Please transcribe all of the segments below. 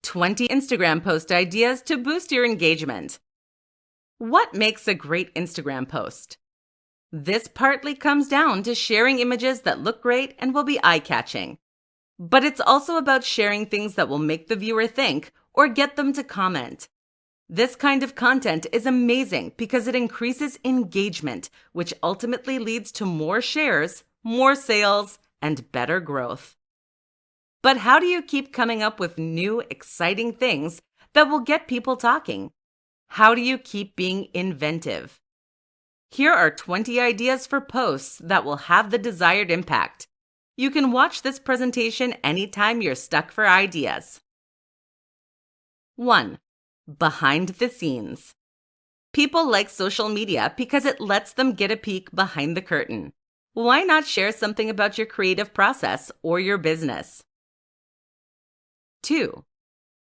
20 Instagram post ideas to boost your engagement. What makes a great Instagram post? This partly comes down to sharing images that look great and will be eye-catching. But it's also about sharing things that will make the viewer think or get them to comment. This kind of content is amazing because it increases engagement, which ultimately leads to more shares, more sales, and better growth. But how do you keep coming up with new, exciting things that will get people talking? How do you keep being inventive? Here are 20 ideas for posts that will have the desired impact. You can watch this presentation anytime you're stuck for ideas. 1. Behind the scenes. People like social media because it lets them get a peek behind the curtain. Why not share something about your creative process or your business? 2.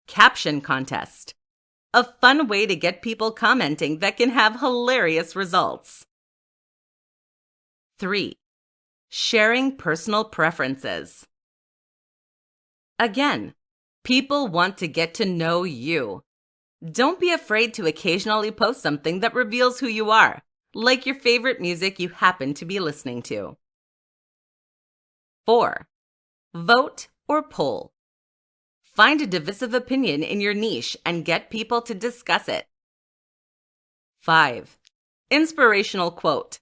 Caption contest. A fun way to get people commenting that can have hilarious results. 3. Sharing personal preferences. Again, people want to get to know you. Don't be afraid to occasionally post something that reveals who you are, like your favorite music you happen to be listening to. 4. Vote or poll. Find a divisive opinion in your niche and get people to discuss it. 5. Inspirational quote.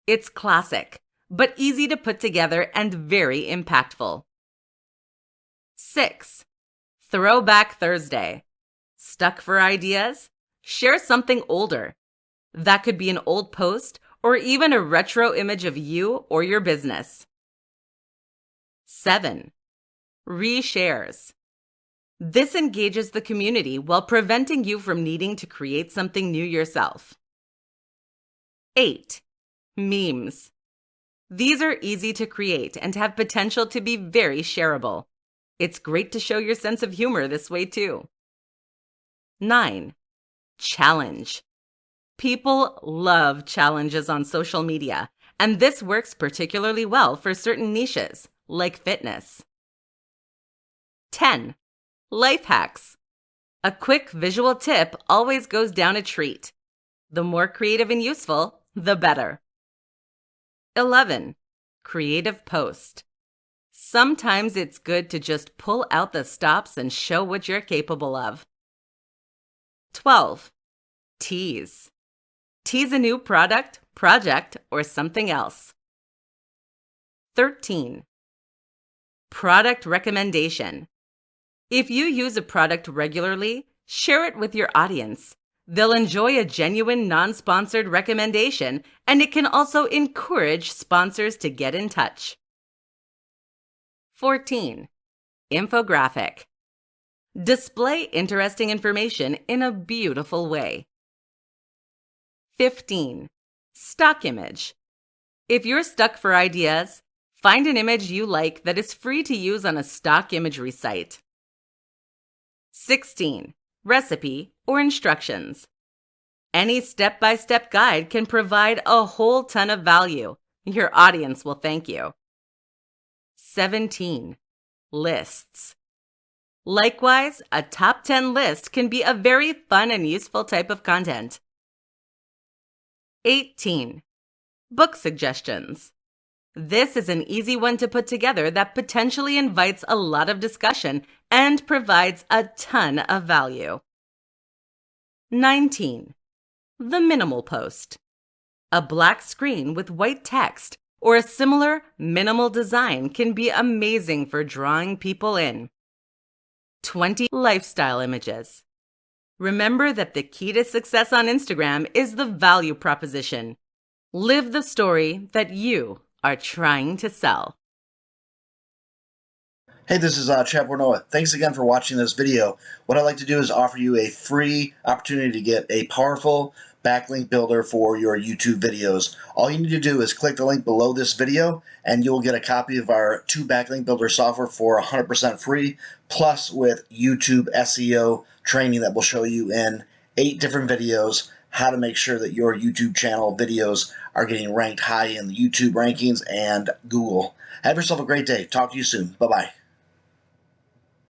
It's classic, but easy to put together and very impactful. 6. Throwback Thursday. Stuck for ideas? Share something older. That could be an old post or even a retro image of you or your business. 7. Reshares. This engages the community while preventing you from needing to create something new yourself. 8. Memes. These are easy to create and have potential to be very shareable. It's great to show your sense of humor this way too. 9. Challenge. People love challenges on social media, and this works particularly well for certain niches, like fitness. 10. Life hacks. A quick visual tip always goes down a treat. The more creative and useful, the better. 11. Creative post. Sometimes it's good to just pull out the stops and show what you're capable of. 12. Tease. Tease a new product, project, or something else. 13. Product recommendation. If you use a product regularly, share it with your audience. They'll enjoy a genuine, non-sponsored recommendation, and it can also encourage sponsors to get in touch. 14. Infographic. Display interesting information in a beautiful way. 15. Stock image. If you're stuck for ideas, find an image you like that is free to use on a stock imagery site. 16. Recipe or instructions. Any step-by-step guide can provide a whole ton of value. Your audience will thank you. 17. Lists. Likewise, a top 10 list can be a very fun and useful type of content. 18. Book suggestions. This is an easy one to put together that potentially invites a lot of discussion and provides a ton of value. 19. The minimal post. A black screen with white text or a similar minimal design can be amazing for drawing people in. 20. Lifestyle images. Remember that the key to success on Instagram is the value proposition. Live the story that you are trying to sell. Hey, this is Chad Noah. Thanks again for watching this video. What I'd like to do is offer you a free opportunity to get a powerful backlink builder for your YouTube videos. All you need to do is click the link below this video and you'll get a copy of our 2 backlink builder software for 100% free, plus with YouTube SEO training that will show you in 8 different videos how to make sure that your YouTube channel videos are getting ranked high in the YouTube rankings and Google. Have yourself a great day. Talk to you soon. Bye-bye.